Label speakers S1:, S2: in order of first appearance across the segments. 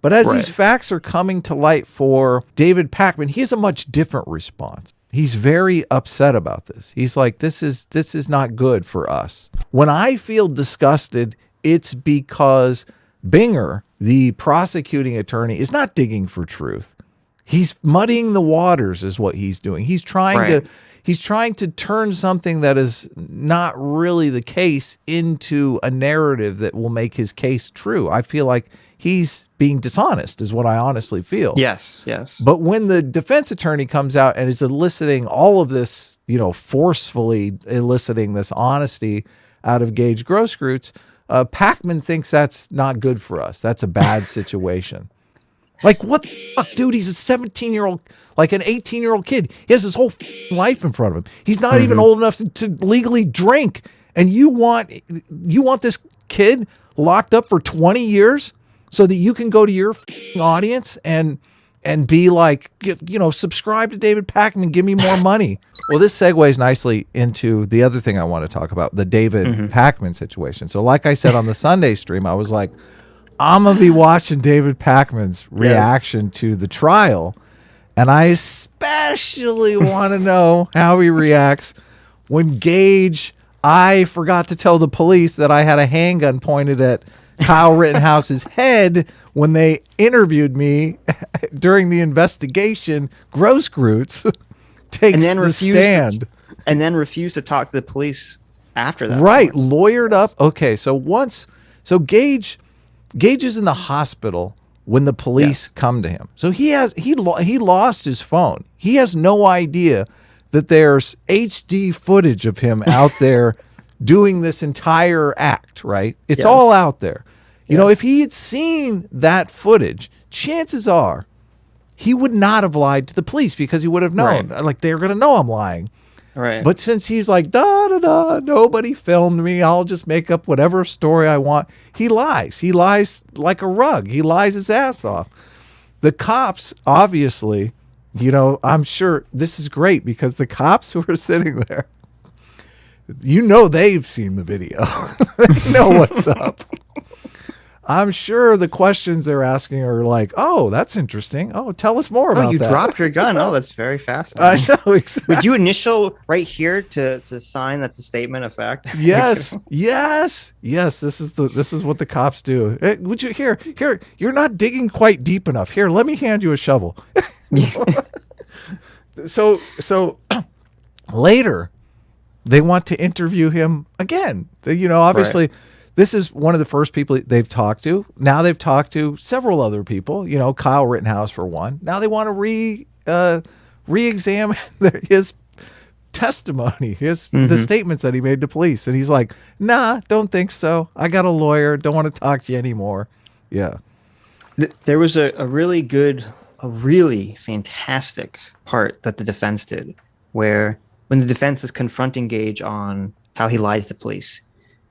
S1: But as these facts are coming to light for David Pakman, he has a much different response. He's very upset about this. He's like, this is not good for us. When I feel disgusted, it's because Binger, the prosecuting attorney, is not digging for truth. He's muddying the waters is what he's doing. He's trying to turn something that is not really the case into a narrative that will make his case true. I feel like he's being dishonest is what I honestly feel.
S2: Yes.
S1: But when the defense attorney comes out and is eliciting all of this, forcefully eliciting this honesty out of Gage Grosskreutz, Pakman thinks that's not good for us. That's a bad situation. Like, what the fuck, dude? He's a 17-year-old, like an 18-year-old kid. He has his whole life in front of him. He's not even old enough to legally drink. And you want this kid locked up for 20 years so that you can go to your audience and be like, subscribe to David Pakman, give me more money. Well, this segues nicely into the other thing I want to talk about, the David Pakman situation. So like I said on the Sunday stream, I was like, I'm going to be watching David Pakman's reaction to the trial, and I especially want to know how he reacts when Gage, I forgot to tell the police that I had a handgun pointed at Kyle Rittenhouse's head when they interviewed me during the investigation. Grosskreutz takes the stand.
S2: And then refused to talk to the police after that.
S1: Right, lawyered up. Okay, so Gage is in the hospital when the police come to him. So he lost his phone. He has no idea that there's HD footage of him out there doing this entire act, right? It's all out there. If he had seen that footage, chances are he would not have lied to the police because he would have known. Like, they're going to know I'm lying.
S2: Right.
S1: But since he's like, nobody filmed me, I'll just make up whatever story I want. He lies. He lies like a rug. He lies his ass off. The cops, obviously, I'm sure this is great because the cops who are sitting there, they've seen the video. They know what's up. I'm sure the questions they're asking are like, oh, that's interesting. Oh, tell us more about that.
S2: Oh, you dropped your gun. Oh, that's very fascinating.
S1: I know, exactly.
S2: Would you initial right here to sign that the statement of fact?
S1: Yes. This is what the cops do. Would you here? You're not digging quite deep enough. Here, let me hand you a shovel. So later, they want to interview him again. Obviously. Right. This is one of the first people they've talked to. Now they've talked to several other people, Kyle Rittenhouse for one. Now they want to re-examine his testimony, the statements that he made to police. And he's like, nah, don't think so. I got a lawyer. Don't want to talk to you anymore. Yeah.
S2: There was a really fantastic part that the defense did where when the defense is confronting Gage on how he lied to the police,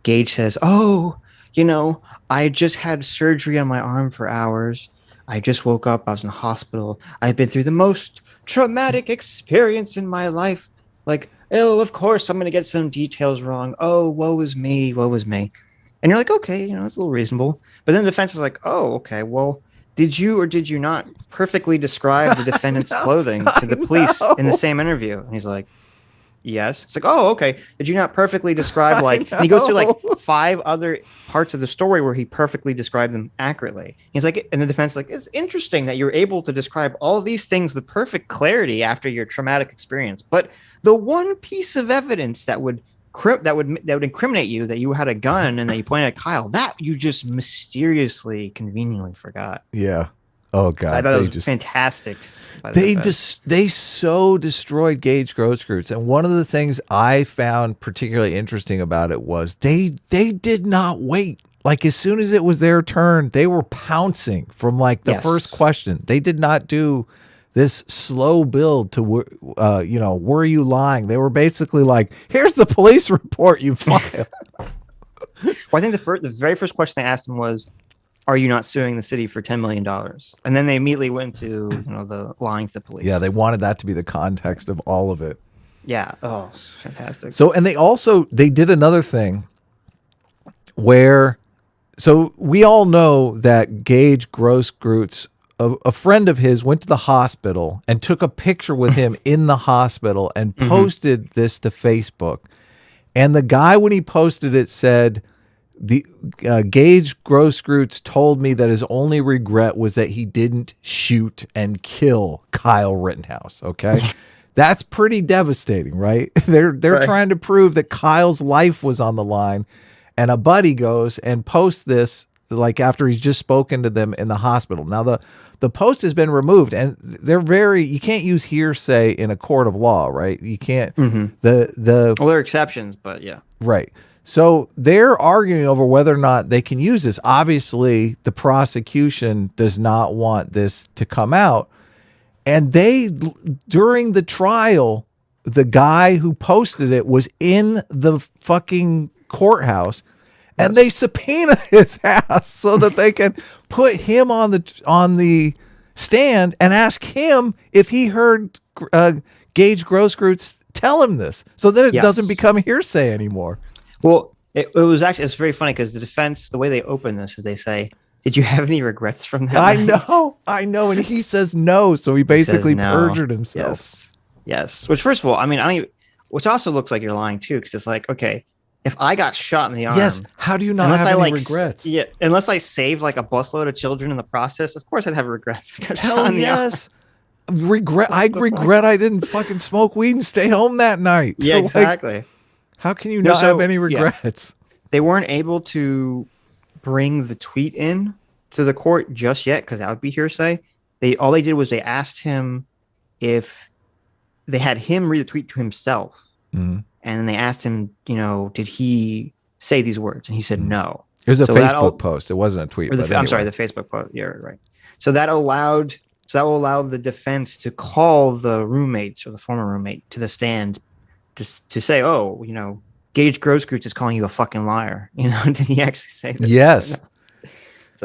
S2: Gage says, I just had surgery on my arm for hours. I just woke up. I was in the hospital. I've been through the most traumatic experience in my life. Like, oh, of course, I'm going to get some details wrong. Oh, woe is me. And you're like, okay, it's a little reasonable. But then the defense is like, oh, okay, well, did you or did you not perfectly describe the defendant's clothing to the police in the same interview? And he's like, yes. It's like, oh, okay. Did you not perfectly describe and he goes through like 5 other parts of the story where he perfectly described them accurately. He's like, and the defense is like, it's interesting that you're able to describe all these things with perfect clarity after your traumatic experience. But the one piece of evidence that would incriminate you, that you had a gun and that you pointed at Kyle, that you just mysteriously, conveniently forgot.
S1: Yeah. Oh God.
S2: So I thought that was fantastic.
S1: They so destroyed Gage Grosskreutz, and one of the things I found particularly interesting about it was they did not wait. Like, as soon as it was their turn, they were pouncing from like the first question. They did not do this slow build to were you lying? They were basically like, here's the police report you filed.
S2: Well, I think the very first question they asked him was, are you not suing the city for $10 million? And then they immediately went to the lying to the police.
S1: Yeah, they wanted that to be the context of all of it.
S2: Yeah. Oh, fantastic.
S1: So, and they did another thing where, So we all know that Gage Grosskreutz, a friend of his, went to the hospital and took a picture with him in the hospital and posted this to Facebook. And the guy, when he posted it, said, the Gage Grosskreutz told me that his only regret was that he didn't shoot and kill Kyle Rittenhouse. Okay. That's pretty devastating, right? They're
S2: Right.
S1: trying to prove that Kyle's life was on the line. And a buddy goes and posts this like after he's just spoken to them in the hospital. Now the post has been removed, and you can't use hearsay in a court of law, right? You can't.
S2: Well, there are exceptions, but yeah.
S1: Right. So they're arguing over whether or not they can use this. Obviously, the prosecution does not want this to come out. And during the trial, the guy who posted it was in the fucking courthouse, and they subpoena his ass so that they can put him on the stand and ask him if he heard Gage Grosskreutz tell him this, so that it doesn't become hearsay anymore.
S2: Well, it was actually, it's very funny because the defense, the way they open this is they say, "Did you have any regrets from that?"
S1: I know, and he says no, so he basically perjured himself.
S2: Yes. Which, first of all, I mean, which also looks like you're lying too, because it's like, okay, if I got shot in the arm,
S1: how do you not have any regrets?
S2: Yeah, unless I saved like a busload of children in the process, of course I'd have regrets.
S1: Hell yes. I regret I didn't fucking smoke weed and stay home that night.
S2: Yeah, exactly.
S1: How can you not have any regrets?
S2: Yeah. They weren't able to bring the tweet in to the court just yet because that would be hearsay. All they did was they asked him if they had him read the tweet to himself. And then they asked him, did he say these words? And he said no.
S1: It was a Facebook post. It wasn't a tweet.
S2: I'm sorry, the Facebook post. Yeah, right. So that will allow the defense to call the roommates or the former roommate to the stand to say, oh, Gage Grosskreutz is calling you a fucking liar. Did he actually say that?
S1: Yes.
S2: So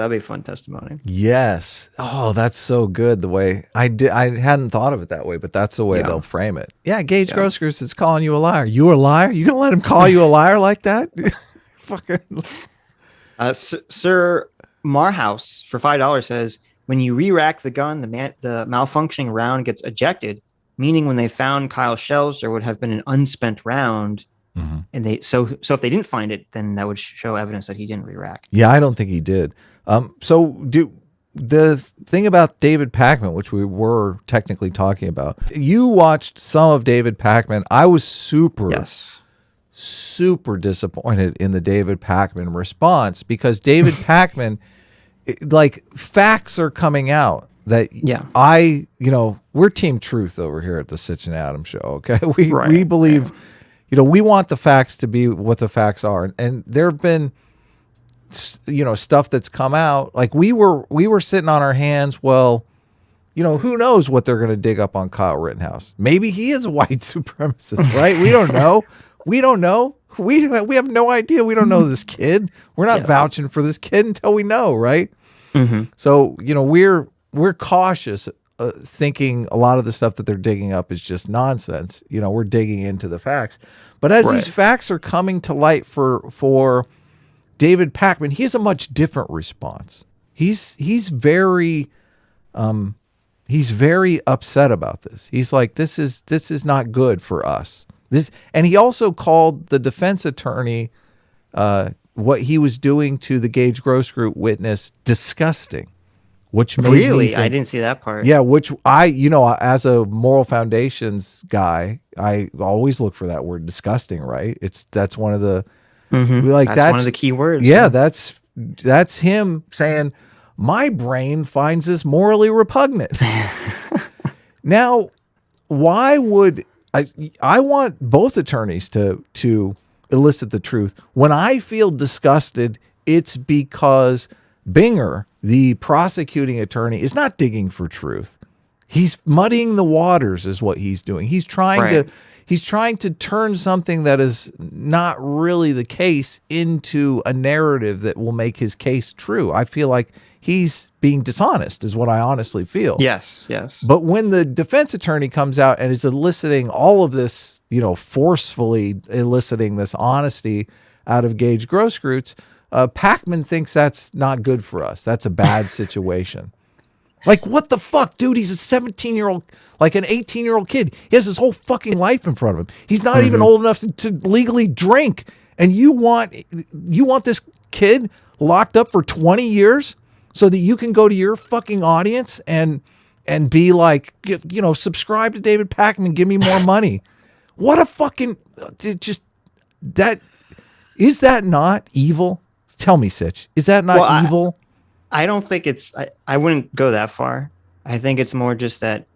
S2: that'd be a fun testimony.
S1: Yes. Oh, that's so good. The way I hadn't thought of it that way, but that's the way they'll frame it. Yeah. Gage Grosskreutz is calling you a liar. You a liar? You gonna let him call you a liar like that? Fucking.
S2: Sir Marhouse for $5 says, when you re-rack the gun, the malfunctioning round gets ejected, meaning when they found Kyle's shells, there would have been an unspent round. And so if they didn't find it, then that would show evidence that he didn't re-rack.
S1: Yeah, I don't think he did. So the thing about David Pakman, which we were technically talking about, you watched some of David Pakman. I was super disappointed in the David Pakman response because David Pakman, like, facts are coming out that we're Team Truth over here at the Sitch and Adam show. Okay. We believe, we want the facts to be what the facts are. And there have been, stuff that's come out. Like we were sitting on our hands. Well, who knows what they're going to dig up on Kyle Rittenhouse? Maybe he is a white supremacist, right? We don't know. We don't know. We have no idea. We don't know this kid. We're not vouching for this kid until we know, right? So, we're cautious, thinking a lot of the stuff that they're digging up is just nonsense. We're digging into the facts. But as these facts are coming to light for David Pakman, he has a much different response. He's very upset about this. He's like, this is not good for us. And he also called the defense attorney what he was doing to the Gage Grosskreutz witness disgusting. Which made me think,
S2: I didn't see that part.
S1: Yeah, which as a moral foundations guy, I always look for that word disgusting, right? That's one of the that's
S2: one of the key words.
S1: Yeah, that's him saying, my brain finds this morally repugnant. Now, why would I want both attorneys to elicit the truth. When I feel disgusted, it's because Binger, the prosecuting attorney, is not digging for truth. He's muddying the waters is what he's doing. He's trying to turn something that is not really the case into a narrative that will make his case true. I feel like he's being dishonest is what I honestly feel.
S2: Yes.
S1: But when the defense attorney comes out and is eliciting all of this, forcefully eliciting this honesty out of Gage Grosskreutz, Pakman thinks that's not good for us. That's a bad situation. Like, what the fuck, dude? He's a 17-year-old, like an 18-year-old kid. He has his whole fucking life in front of him. He's not even old enough to legally drink. And you want this kid locked up for 20 years so that you can go to your fucking audience and be like, you know, subscribe to David Pakman, give me more money. What a fucking, is that not evil? Tell me, Sitch, is that not evil?
S2: I don't think I wouldn't go that far. I think it's more just that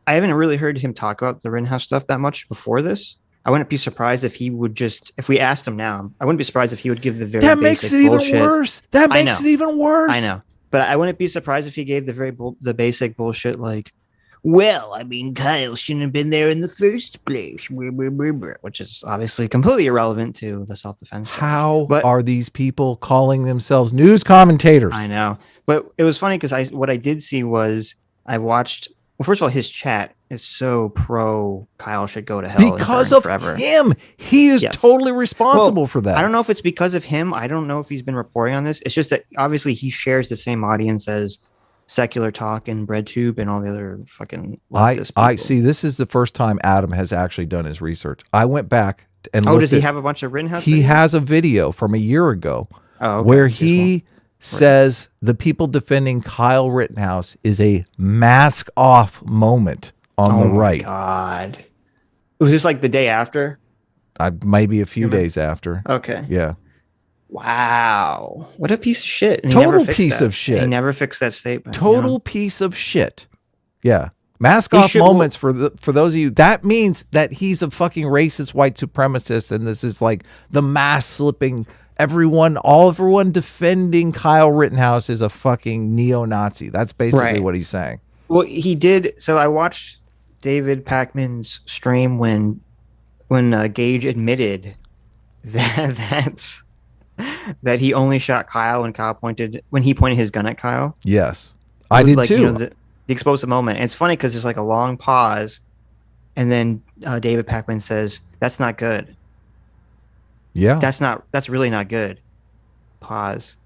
S2: I haven't really heard him talk about the Rittenhouse stuff that much before this. I wouldn't be surprised if he would if we asked him now, I wouldn't be surprised if he would give the very
S1: That makes it
S2: bullshit.
S1: even worse. That makes it even worse.
S2: I know. But I wouldn't be surprised if he gave the basic bullshit like, well, I mean, Kyle shouldn't have been there in the first place, which is obviously completely irrelevant to the self-defense.
S1: How are these people calling themselves news commentators?
S2: I know. But it was funny because what I did see was I watched, well, first of all, his chat is so pro Kyle should go to hell
S1: because of
S2: forever.
S1: him. He is totally responsible for that.
S2: I don't know if it's because of him. I don't know if he's been reporting on this. It's just that obviously he shares the same audience as Secular Talk and BreadTube and all the other fucking leftist people.
S1: I see. This is the first time Adam has actually done his research. I went back and looked.
S2: Does he have a bunch of Rittenhouse?
S1: He has a video from a year ago
S2: okay.
S1: where he says the people defending Kyle Rittenhouse is a mask off moment on the right.
S2: Oh my God. Was this like the day after?
S1: Maybe a few days after.
S2: Okay.
S1: Yeah.
S2: Wow. What a piece of shit. And
S1: total piece of shit.
S2: He never fixed that statement.
S1: Total piece of shit. Yeah. Mask off moments for those of you. That means that he's a fucking racist white supremacist, and this is like the mask slipping. Everyone defending Kyle Rittenhouse is a fucking neo-Nazi. That's basically what he's saying.
S2: Well, he did. So I watched David Pakman's stream when Gage admitted that he only shot Kyle when he pointed his gun at Kyle.
S1: Yes, I did too.
S2: You know, the explosive moment. And it's funny because there's like a long pause, and then David Pakman says, "That's not good."
S1: Yeah,
S2: that's really not good. Pause.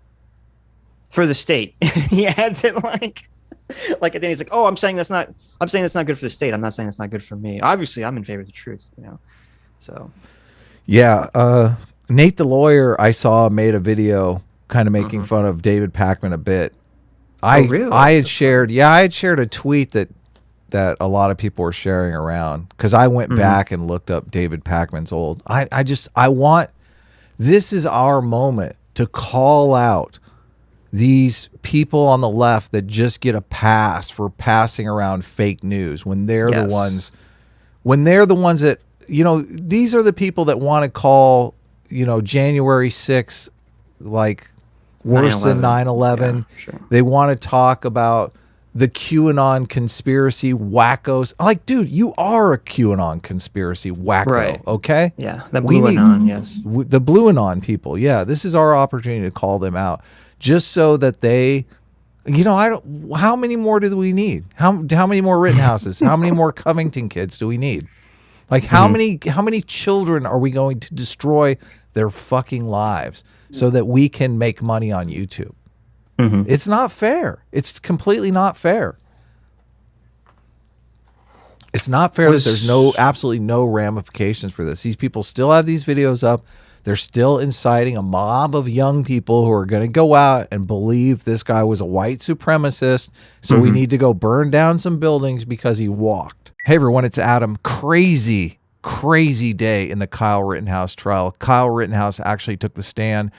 S2: For the state, he adds it like, and then he's like, "Oh, I'm saying that's not good for the state. I'm not saying that's not good for me. Obviously, I'm in favor of the truth, you know." So,
S1: yeah. Nate the lawyer I saw made a video kind of making fun of David Pakman a bit.
S2: Really?
S1: I had shared a tweet that a lot of people were sharing around because I went back and looked up David Pakman's old. This is our moment to call out these people on the left that just get a pass for passing around fake news when they're the ones that, you know, these are the people that want to call, you know, January 6th like worse than 9/11.
S2: Yeah, sure.
S1: They want to talk about the QAnon conspiracy wackos. Like, dude, you are a QAnon conspiracy wacko, okay?
S2: Yeah, the Blue Anon, yes.
S1: The Blue Anon people, yeah. This is our opportunity to call them out, just so that they, you know, how many more do we need? How many more Rittenhouses? How many more Covington kids do we need? Like, how many children are we going to destroy their fucking lives so that we can make money on YouTube? It's not fair. It's completely not fair. It's not fair that there's absolutely no ramifications for this. These people still have these videos up. They're still inciting a mob of young people who are going to go out and believe this guy was a white supremacist. So we need to go burn down some buildings because he walked. Hey everyone, it's Adam. Crazy day in the Kyle Rittenhouse trial. Kyle Rittenhouse actually took the stand.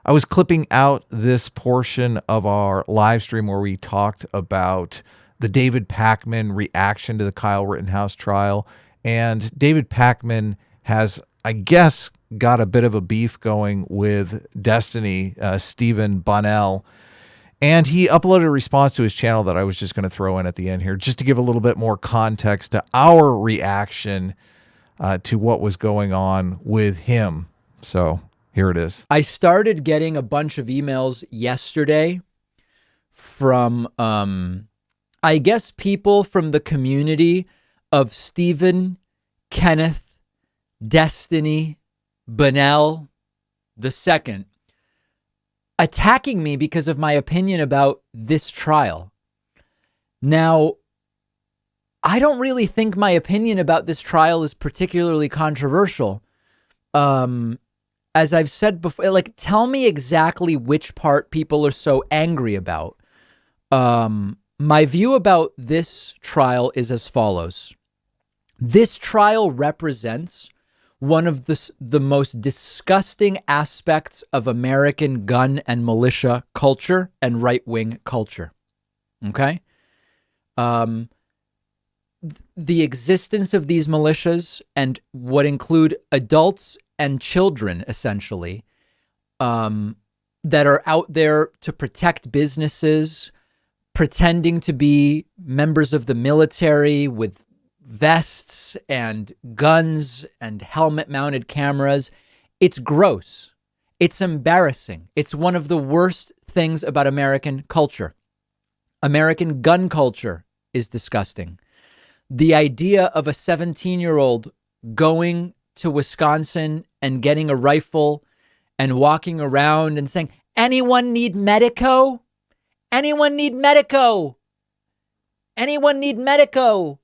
S1: I was clipping out this portion of our live stream where we talked about the David Pakman reaction to the Kyle Rittenhouse trial. And David Pakman has, I guess, got a bit of a beef going with Destiny, Stephen Bunnell. And he uploaded a response to his channel that I was just going to throw in at the end here, just to give a little bit more context to our reaction to what was going on with him. So here it is.
S3: I started getting a bunch of emails yesterday from, I guess, people from the community of Stephen, Kenneth, Destiny, Bunnell II, attacking me because of my opinion about this trial. Now, I don't really think my opinion about this trial is particularly controversial. As I've said before, like, tell me exactly which part people are so angry about. My view about this trial is as follows. This trial represents one of the most disgusting aspects of American gun and militia culture and right-wing culture. Okay? The existence of these militias and what include adults and children, essentially, that are out there to protect businesses, pretending to be members of the military with vests and guns and helmet-mounted cameras. It's gross. It's embarrassing. It's one of the worst things about American culture. American gun culture is disgusting. The idea of a 17-year-old going to Wisconsin and getting a rifle and walking around and saying, anyone need medico? Anyone need medico? Anyone need medico?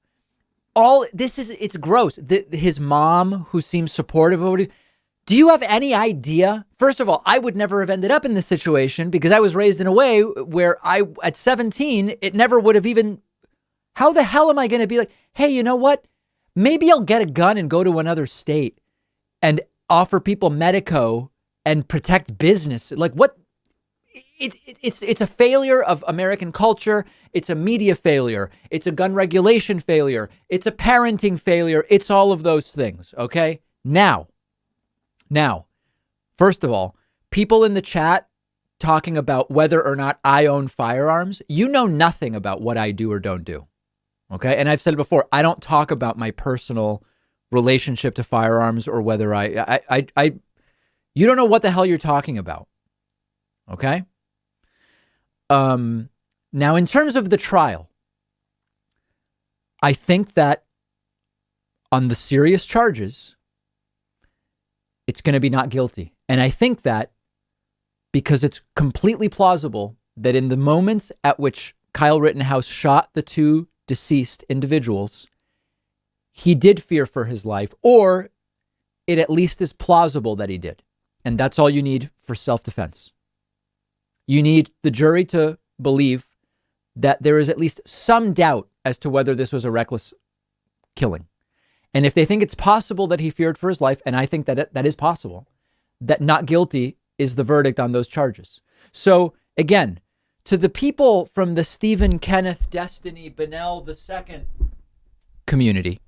S3: All this is, it's gross. His mom, who seems supportive of it. Do you have any idea? First of all, I would never have ended up in this situation because I was raised in a way where at 17, it never would have even, how the hell am I going to be like, hey, you know what? Maybe I'll get a gun and go to another state and offer people medico and protect business. Like what? It's a failure of American culture. It's a media failure. It's a gun regulation failure. It's a parenting failure. It's all of those things. Okay. Now, first of all, people in the chat talking about whether or not I own firearms, you know nothing about what I do or don't do. Okay. And I've said it before, I don't talk about my personal relationship to firearms or whether you don't know what the hell you're talking about. Okay. Now, in terms of the trial, I think that on the serious charges, it's going to be not guilty. And I think that because it's completely plausible that in the moments at which Kyle Rittenhouse shot the two deceased individuals, he did fear for his life, or it at least is plausible that he did. And that's all you need for self-defense. You need the jury to believe that there is at least some doubt as to whether this was a reckless killing. And if they think it's possible that he feared for his life, and I think that that is possible, that not guilty is the verdict on those charges. So again, to the people from the Stephen Kenneth Destiny Bennell II community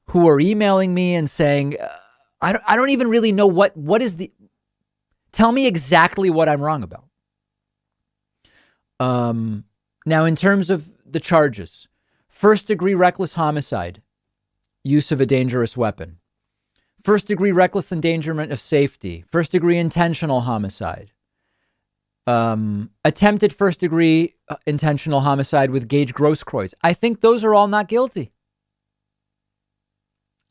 S3: who are emailing me and saying, I don't even really know what is the, tell me exactly what I'm wrong about. Now, in terms of the charges, first-degree reckless homicide, use of a dangerous weapon, first-degree reckless endangerment of safety, first-degree intentional homicide, attempted first-degree intentional homicide with Gage Grosskreutz. I think those are all not guilty.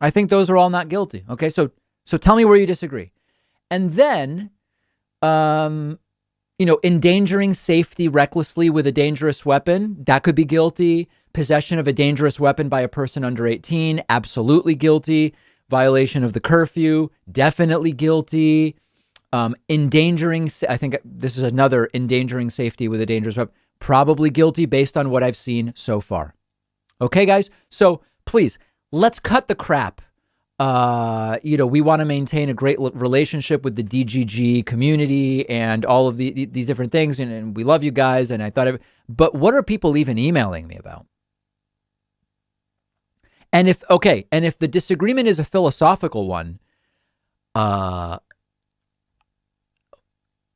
S3: Okay, so tell me where you disagree. And then, endangering safety recklessly with a dangerous weapon, that could be guilty. Possession of a dangerous weapon by a person under 18, absolutely guilty. Violation of the curfew, definitely guilty. Endangering, I think this is another endangering safety with a dangerous weapon, probably guilty based on what I've seen so far. Okay, guys? So please, let's cut the crap. We want to maintain a great relationship with the DGG community and all of these different things. And we love you guys. And I thought, but what are people even emailing me about? And if the disagreement is a philosophical one,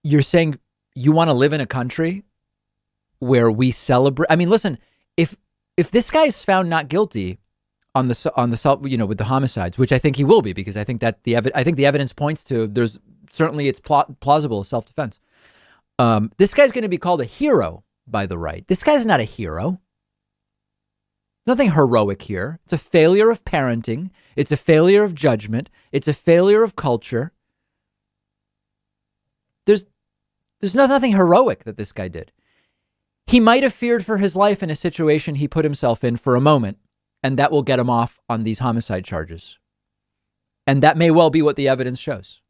S3: you're saying you want to live in a country where we celebrate. I mean, listen, if this guy is found not guilty on the with the homicides, which I think he will be, because I think that the evidence points to it's plausible self-defense. This guy's going to be called a hero by the right. This guy's not a hero. Nothing heroic here. It's a failure of parenting. It's a failure of judgment. It's a failure of culture. There's nothing heroic that this guy did. He might have feared for his life in a situation he put himself in for a moment, and that will get him off on these homicide charges. And that may well be what the evidence shows.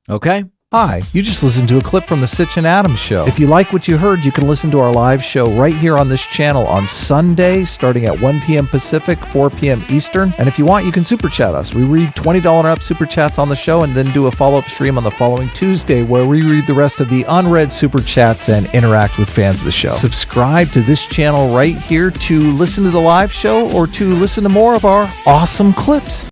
S3: Okay?
S1: Hi, you just listened to a clip from the Sitch and Adams show. If you like what you heard, you can listen to our live show right here on this channel on Sunday, starting at 1 p.m. Pacific, 4 p.m. Eastern. And if you want, you can super chat us. We read $20 and up super chats on the show and then do a follow-up stream on the following Tuesday where we read the rest of the unread super chats and interact with fans of the show. Subscribe to this channel right here to listen to the live show or to listen to more of our awesome clips.